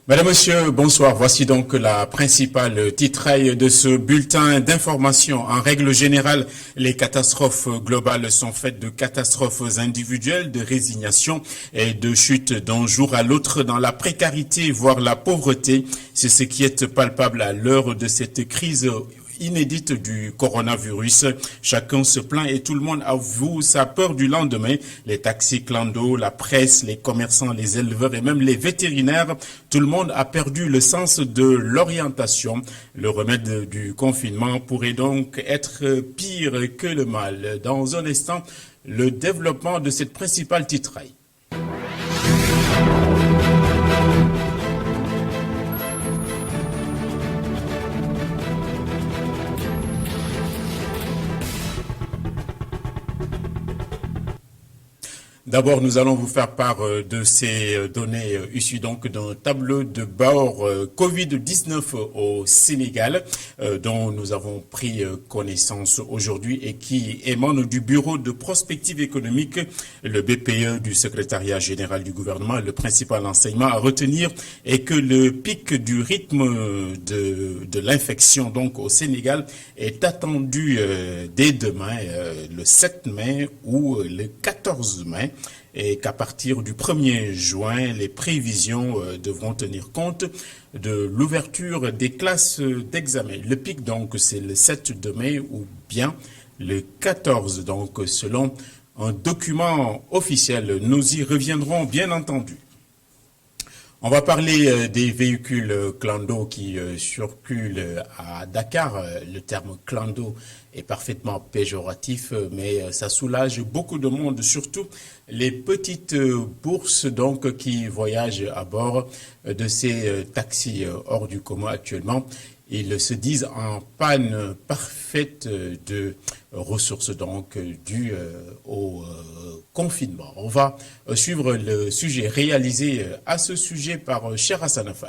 Mesdames, Messieurs, bonsoir. Voici donc la principale titraille de ce bulletin d'information. En règle générale, les catastrophes globales sont faites de catastrophes individuelles, de résignation et de chute d'un jour à l'autre dans la précarité, voire la pauvreté. C'est ce qui est palpable à l'heure de cette crise inédite du coronavirus. Chacun se plaint et tout le monde avoue sa peur du lendemain. Les taxis clando, la presse, les commerçants, les éleveurs et même les vétérinaires, tout le monde a perdu le sens de l'orientation. Le remède du confinement pourrait donc être pire que le mal. Dans un instant, le développement de cette principale titraille. D'abord, nous allons vous faire part de ces données issues donc d'un tableau de bord Covid-19 au Sénégal, dont nous avons pris connaissance aujourd'hui et qui émane du Bureau de prospective économique, le BPE du Secrétariat général du gouvernement. Le principal enseignement à retenir est que le pic du rythme de l'infection donc au Sénégal est attendu dès demain, le 7 mai ou le 14 mai. Et qu'à partir du 1er juin, les prévisions devront tenir compte de l'ouverture des classes d'examen. Le pic, donc, c'est le 7 de mai ou bien le 14, donc, selon un document officiel. Nous y reviendrons, bien entendu. On va parler des véhicules clando qui circulent à Dakar. Le terme clando est parfaitement péjoratif, mais ça soulage beaucoup de monde, surtout les petites bourses donc qui voyagent à bord de ces taxis hors du commun actuellement. Ils se disent en panne parfaite de ressources donc dues au confinement. On va suivre le sujet réalisé à ce sujet par Cher Hassan Afan.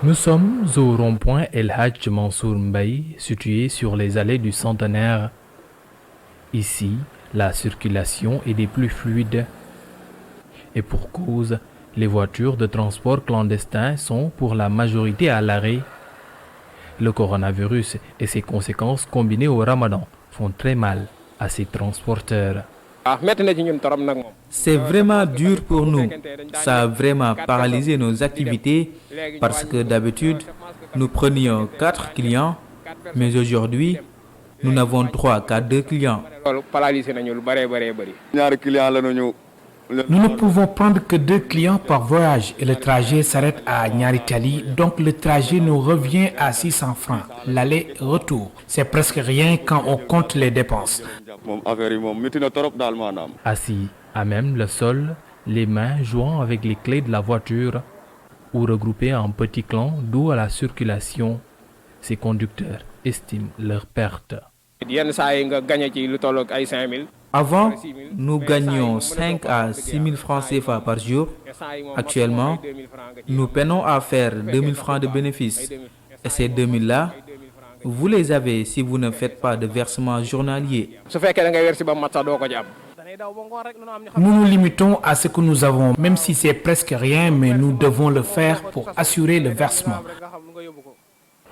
Nous sommes au rond-point El Hadj Mansour Mbaye, situé sur les allées du Centenaire. Ici, la circulation est des plus fluides. Et pour cause, les voitures de transport clandestin sont pour la majorité à l'arrêt. Le coronavirus et ses conséquences combinées au ramadan font très mal à ces transporteurs. C'est vraiment dur pour nous. Ça a vraiment paralysé nos activités parce que d'habitude, nous prenions 4 clients, mais aujourd'hui, nous n'avons 3 qu'à 2 clients. Nous ne pouvons prendre que 2 clients par voyage et le trajet s'arrête à Nyari-Tali, donc le trajet nous revient à 600 francs, l'aller-retour. C'est presque rien quand on compte les dépenses. Assis à même le sol, les mains jouant avec les clés de la voiture ou regroupés en petits clans d'où à la circulation, ces conducteurs estiment leurs pertes. Avant, nous gagnions 5 à 6 000 francs CFA par jour. Actuellement, nous peinons à faire 2 000 francs de bénéfices. Et ces 2 000-là, vous les avez si vous ne faites pas de versement journalier. Nous nous limitons à ce que nous avons, même si c'est presque rien, mais nous devons le faire pour assurer le versement.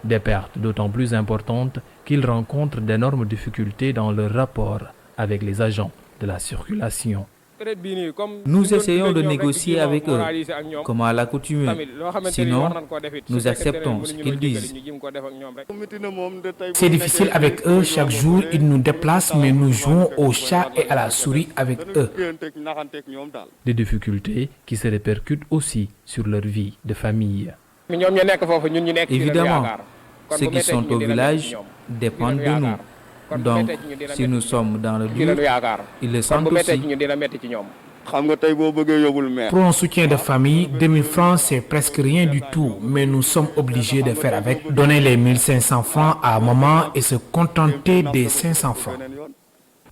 Des pertes d'autant plus importantes qu'ils rencontrent d'énormes difficultés dans leur rapport avec les agents de la circulation. Nous essayons de négocier avec eux, comme à l'accoutumée. Sinon, nous acceptons ce qu'ils disent. C'est difficile avec eux. Chaque jour, ils nous déplacent, mais nous jouons au chat et à la souris avec eux. Des difficultés qui se répercutent aussi sur leur vie de famille. Évidemment, ceux qui sont au village dépendent de nous. Donc, si nous sommes dans le dur, ils le sentent aussi. Pour un soutien de famille, 2000 francs, c'est presque rien du tout, mais nous sommes obligés de faire avec. Donner les 1500 francs à maman et se contenter des 500 francs.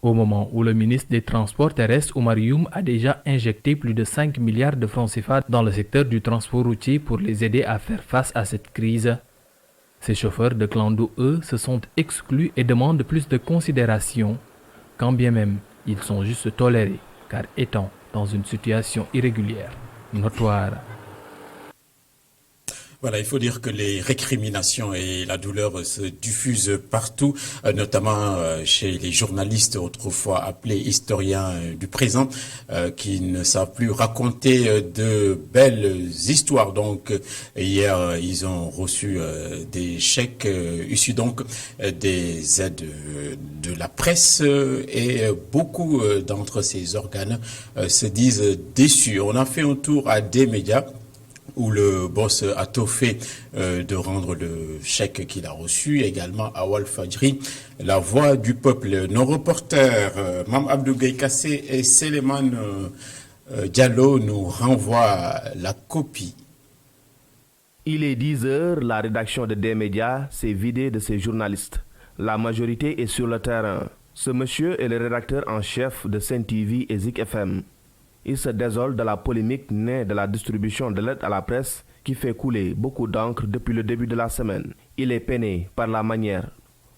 Au moment où le ministre des Transports terrestres, Oumar Youm, a déjà injecté plus de 5 milliards de francs CFA dans le secteur du transport routier pour les aider à faire face à cette crise. Ces chauffeurs de clando, eux, se sont exclus et demandent plus de considération, quand bien même ils sont juste tolérés, car étant dans une situation irrégulière, notoire. Voilà, il faut dire que les récriminations et la douleur se diffusent partout, notamment chez les journalistes autrefois appelés historiens du présent, qui ne savent plus raconter de belles histoires. Donc hier, ils ont reçu des chèques issus donc des aides de la presse et beaucoup d'entre ces organes se disent déçus. On a fait un tour à des médias où le boss a tout fait de rendre le chèque qu'il a reçu, également à Walfadjri, la voix du peuple. Nos reporters, Mam Abdou Kassé et Seleman Diallo nous renvoient la copie. Il est 10 heures, la rédaction de D-Médias s'est vidée de ses journalistes. La majorité est sur le terrain. Ce monsieur est le rédacteur en chef de Sen TV et Zik FM. Il se désole de la polémique née de la distribution de l'aide à la presse qui fait couler beaucoup d'encre depuis le début de la semaine. Il est peiné par la manière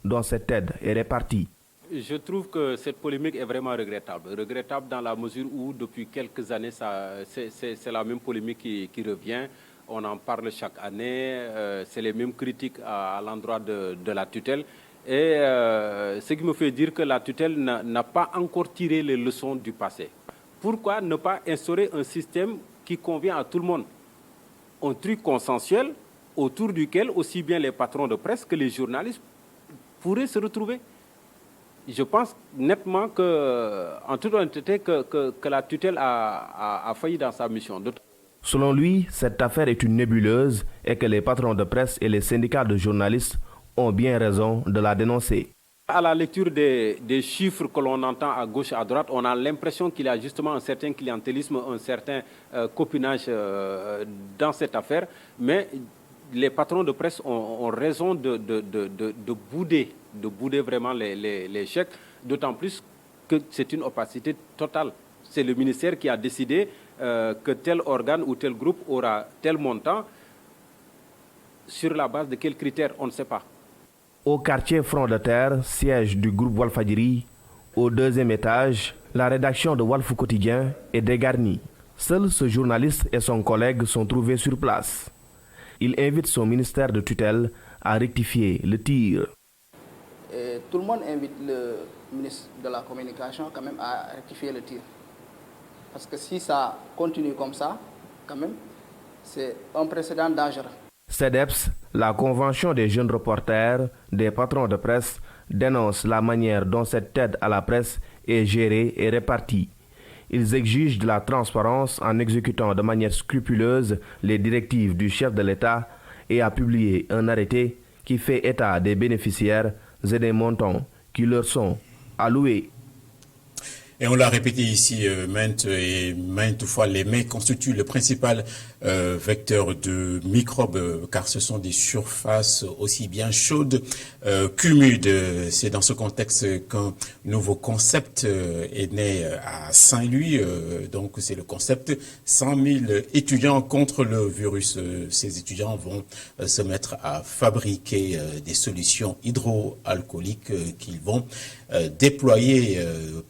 dont cette aide est répartie. Je trouve que cette polémique est vraiment regrettable. Regrettable dans la mesure où depuis quelques années, c'est la même polémique qui revient. On en parle chaque année, c'est les mêmes critiques à l'endroit de la tutelle. Et ce qui me fait dire que la tutelle n'a pas encore tiré les leçons du passé. Pourquoi ne pas instaurer un système qui convient à tout le monde? Un truc consensuel autour duquel aussi bien les patrons de presse que les journalistes pourraient se retrouver. Je pense nettement en toute honnêteté, que la tutelle a failli dans sa mission. Selon lui, cette affaire est une nébuleuse et que les patrons de presse et les syndicats de journalistes ont bien raison de la dénoncer. À la lecture des chiffres que l'on entend à gauche et à droite, on a l'impression qu'il y a justement un certain clientélisme, un certain copinage dans cette affaire. Mais les patrons de presse ont raison de bouder vraiment les chèques, d'autant plus que c'est une opacité totale. C'est le ministère qui a décidé que tel organe ou tel groupe aura tel montant. Sur la base de quels critères, on ne sait pas. Au quartier Front de Terre, siège du groupe Walfadjri, au 2e étage, la rédaction de Walf Quotidien est dégarnie. Seul ce journaliste et son collègue sont trouvés sur place. Il invite son ministère de tutelle à rectifier le tir. Et tout le monde invite le ministre de la Communication quand même à rectifier le tir. Parce que si ça continue comme ça, quand même, c'est un précédent dangereux. CEDEPS, la convention des jeunes reporters, des patrons de presse, dénonce la manière dont cette aide à la presse est gérée et répartie. Ils exigent de la transparence en exécutant de manière scrupuleuse les directives du chef de l'État et a publié un arrêté qui fait état des bénéficiaires et des montants qui leur sont alloués. Et on l'a répété ici maintes fois, les mains constituent le principal vecteur de microbes, car ce sont des surfaces aussi bien chaudes qu'humides. C'est dans ce contexte qu'un nouveau concept est né à Saint-Louis. Donc c'est le concept 100 000 étudiants contre le virus. Ces étudiants vont se mettre à fabriquer des solutions hydroalcooliques qu'ils vont déployer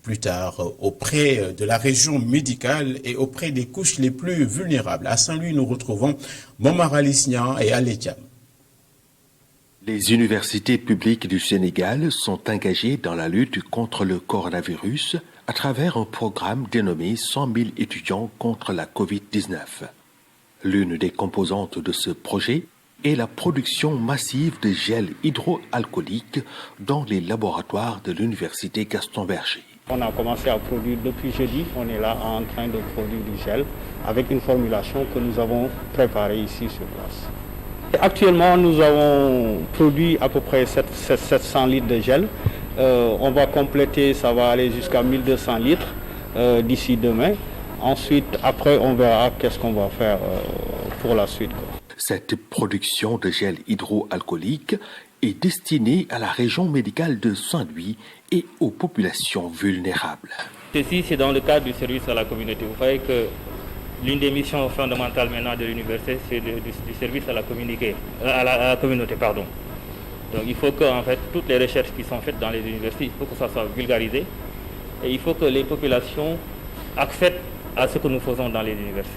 plus tard auprès de la région médicale et auprès des couches les plus vulnérables. À Saint-Louis, nous retrouvons Momar Alisnian et Alétiam. Les universités publiques du Sénégal sont engagées dans la lutte contre le coronavirus à travers un programme dénommé 100 000 étudiants contre la Covid-19. L'une des composantes de ce projet est la production massive de gel hydroalcoolique dans les laboratoires de l'université Gaston Berger. On a commencé à produire depuis jeudi, on est là en train de produire du gel avec une formulation que nous avons préparée ici sur place. Actuellement, nous avons produit à peu près 700 litres de gel. On va compléter, ça va aller jusqu'à 1200 litres d'ici demain. Ensuite, après, on verra qu'est-ce qu'on va faire pour la suite. Cette production de gel hydroalcoolique est destinée à la région médicale de Saint-Louis et aux populations vulnérables. Ceci, c'est dans le cadre du service à la communauté. Vous voyez que l'une des missions fondamentales maintenant de l'université, c'est du service à la communauté. Donc il faut que en fait, toutes les recherches qui sont faites dans les universités, il faut que ça soit vulgarisé et il faut que les populations acceptent à ce que nous faisons dans les universités.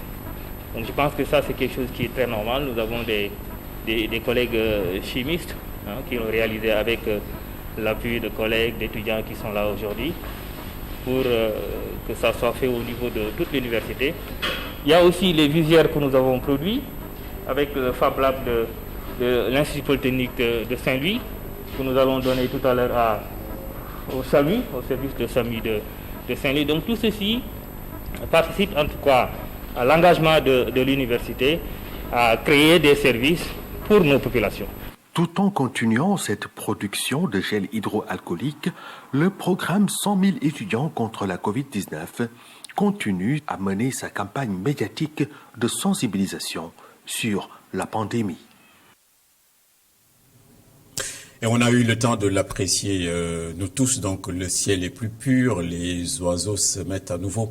Donc je pense que ça, c'est quelque chose qui est très normal. Nous avons des des collègues chimistes qui l'ont réalisé avec l'appui de collègues, d'étudiants qui sont là aujourd'hui pour que ça soit fait au niveau de toute l'université. Il y a aussi les visières que nous avons produites avec le Fab Lab de l'Institut Polytechnique de Saint-Louis que nous allons donner tout à l'heure au SAMU, au service de SAMU de Saint-Louis. Donc tout ceci participe en tout cas à l'engagement de l'université à créer des services pour nos populations. Tout en continuant cette production de gel hydroalcoolique, le programme 100 000 étudiants contre la Covid-19 continue à mener sa campagne médiatique de sensibilisation sur la pandémie. Et on a eu le temps de l'apprécier, nous tous, donc le ciel est plus pur, les oiseaux se mettent à nouveau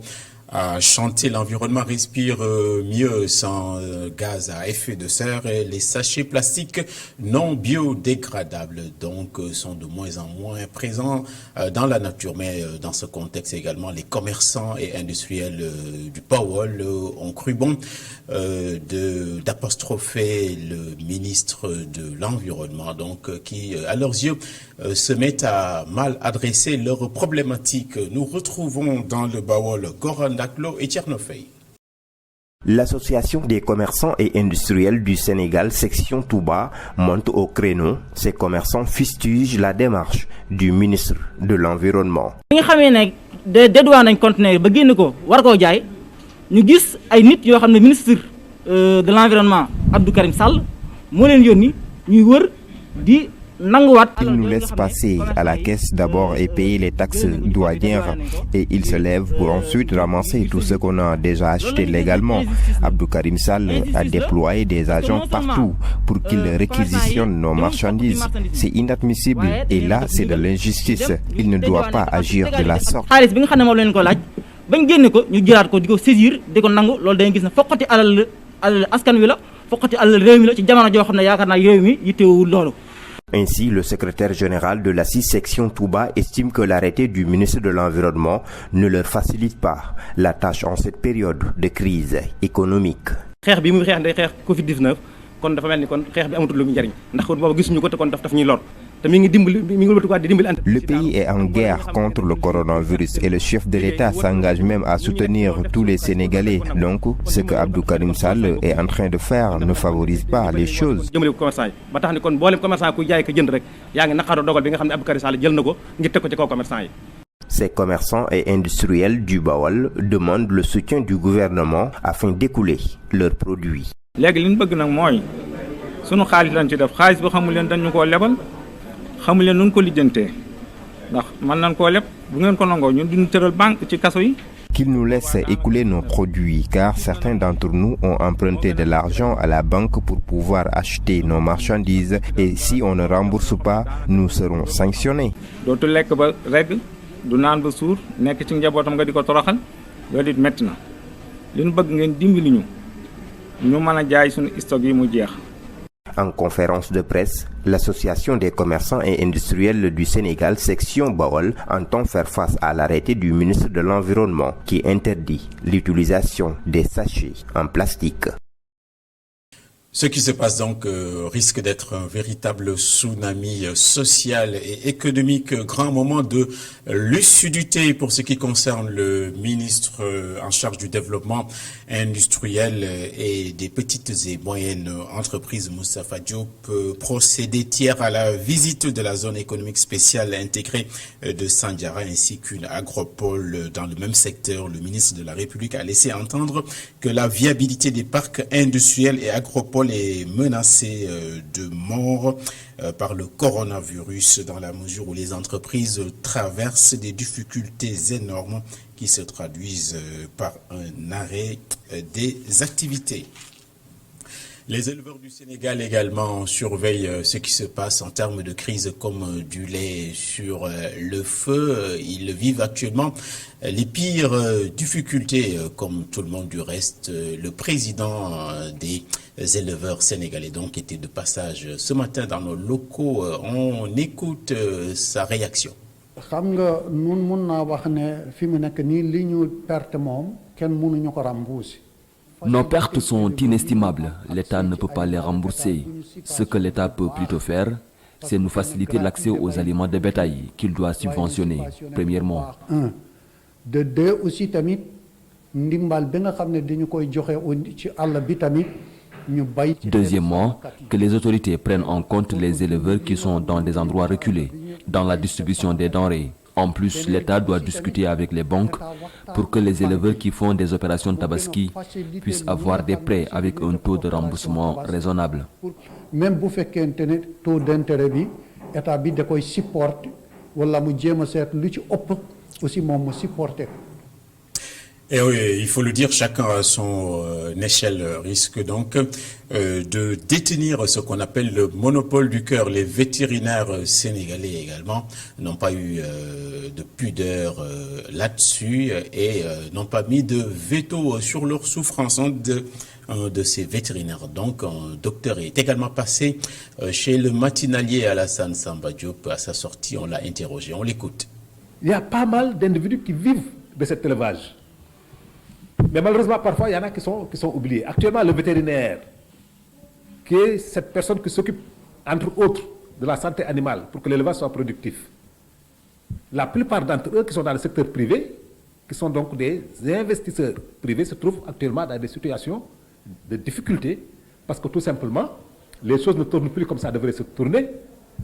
à chanter, l'environnement respire mieux sans gaz à effet de serre et les sachets plastiques non biodégradables donc sont de moins en moins présents dans la nature. Mais dans ce contexte également, les commerçants et industriels du Bawol ont cru bon d'apostropher le ministre de l'Environnement, donc qui, à leurs yeux, se met à mal adresser leurs problématiques. Nous retrouvons dans le Bawol Goran Daklo et Tchernofei. L'Association des commerçants et industriels du Sénégal, section Touba, monte au créneau. Ces commerçants fustigent la démarche du ministre de l'Environnement. Ministre de l'Environnement, Abdou Karim Sall, il nous laisse passer à la caisse d'abord et payer les taxes douanières et il se lève pour ensuite ramasser tout ce qu'on a déjà acheté légalement. Abdou Karim Sall a déployé des agents partout pour qu'ils réquisitionnent nos marchandises. C'est inadmissible et là c'est de l'injustice. Il ne doit pas agir de la sorte. Ainsi, le secrétaire général de la 6 section Touba estime que l'arrêté du ministre de l'Environnement ne leur facilite pas la tâche en cette période de crise économique. Le pays est en guerre contre le coronavirus et le chef de l'État s'engage même à soutenir tous les Sénégalais. Donc, ce que Abdou Karim Sall est en train de faire ne favorise pas les choses. Ces commerçants et industriels du Bawol demandent le soutien du gouvernement afin d'écouler leurs produits. Qu'ils nous laissent écouler nos produits car certains d'entre nous ont emprunté de l'argent à la banque pour pouvoir acheter nos marchandises et si on ne rembourse pas, nous serons sanctionnés. En conférence de presse, l'Association des commerçants et industriels du Sénégal, section Bawol, entend faire face à l'arrêté du ministre de l'Environnement qui interdit l'utilisation des sachets en plastique. Ce qui se passe donc risque d'être un véritable tsunami social et économique. Grand moment de lucidité pour ce qui concerne le ministre en charge du développement industriel et des petites et moyennes entreprises, Moustapha Diop, procédé hier à la visite de la zone économique spéciale intégrée de Sandiara ainsi qu'une agropole dans le même secteur. Le ministre de la République a laissé entendre que la viabilité des parcs industriels et agropoles est menacée de mort par le coronavirus dans la mesure où les entreprises traversent des difficultés énormes qui se traduisent par un arrêt des activités. Les éleveurs du Sénégal également surveillent ce qui se passe en termes de crise comme du lait sur le feu. Ils vivent actuellement les pires difficultés, comme tout le monde du reste. Le président des éleveurs sénégalais donc était de passage ce matin dans nos locaux. On écoute sa réaction. Nos pertes sont inestimables. L'État ne peut pas les rembourser. Ce que l'État peut plutôt faire, c'est nous faciliter l'accès aux aliments de bétail qu'il doit subventionner, premièrement. De deux aussi tamit ndimbal bi nga xamné dañu koy joxé ci àll bi tamit ñu bay. Deuxièmement, que les autorités prennent en compte les éleveurs qui sont dans des endroits reculés dans la distribution des denrées. En plus, l'État doit discuter avec les banques pour que les éleveurs qui font des opérations tabaski puissent avoir des prêts avec un taux de remboursement raisonnable. Même bu fekkente ne taux d'intérêt bi état bi da koy supporter wala mu jéem a seet lu ci ëpp aussi moom mu supporter. Et oui, il faut le dire, chacun à son échelle risque donc de détenir ce qu'on appelle le monopole du cœur. Les vétérinaires sénégalais également n'ont pas eu de pudeur là-dessus et n'ont pas mis de veto sur leur souffrance. De ces vétérinaires. Donc, un docteur est également passé chez le matinalier Alassane Samba Diop. À sa sortie, on l'a interrogé. On l'écoute. Il y a pas mal d'individus qui vivent de cet élevage. Mais malheureusement, parfois, il y en a qui sont oubliés. Actuellement, le vétérinaire, qui est cette personne qui s'occupe, entre autres, de la santé animale pour que l'élevage soit productif. La plupart d'entre eux qui sont dans le secteur privé, qui sont donc des investisseurs privés, se trouvent actuellement dans des situations de difficultés parce que tout simplement, les choses ne tournent plus comme ça devrait se tourner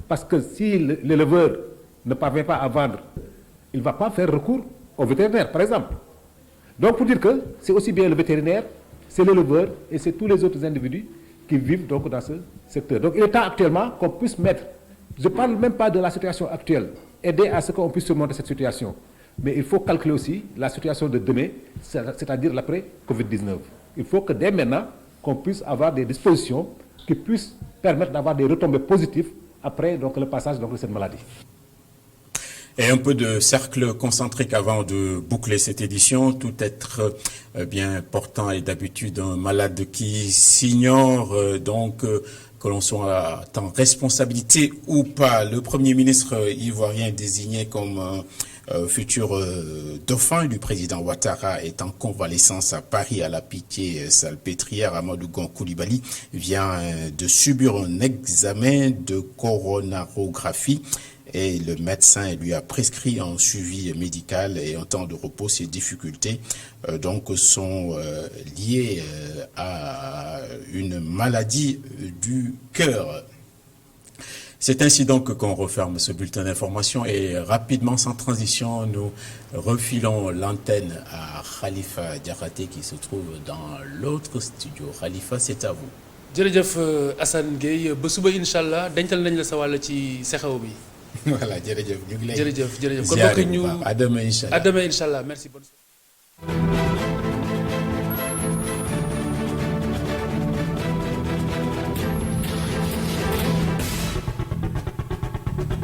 parce que si l'éleveur ne parvient pas à vendre, il ne va pas faire recours au vétérinaire, par exemple. Donc, pour dire que c'est aussi bien le vétérinaire, c'est l'éleveur et c'est tous les autres individus qui vivent donc dans ce secteur. Donc, il est temps actuellement qu'on puisse mettre, je ne parle même pas de la situation actuelle, aider à ce qu'on puisse surmonter cette situation. Mais il faut calculer aussi la situation de demain, c'est-à-dire l'après-Covid-19. Il faut que dès maintenant, qu'on puisse avoir des dispositions qui puissent permettre d'avoir des retombées positives après donc, le passage donc, de cette maladie. Et un peu de cercle concentrique avant de boucler cette édition. Tout être bien portant et d'habitude un malade qui s'ignore donc que l'on soit en responsabilité ou pas. Le Premier ministre ivoirien désigné comme futur dauphin du président Ouattara est en convalescence à Paris à la Pitié-Salpêtrière. Amadou Gon Coulibaly vient de subir un examen de coronarographie et le médecin lui a prescrit un suivi médical et un temps de repos. Ces difficultés donc sont liées à une maladie du cœur. C'est ainsi donc qu'on referme ce bulletin d'information et rapidement, sans transition, nous refilons l'antenne à Khalifa Diakhaté qui se trouve dans l'autre studio. Khalifa, c'est à vous. jërëjëf Assane Gueye ba suba inshallah dencal nañ la sa wàll ci sexew bi. Voilà, jërëjëf ñu ngi lay. jërëjëf kon bokk ñu à demain inshallah. Merci bonne soirée.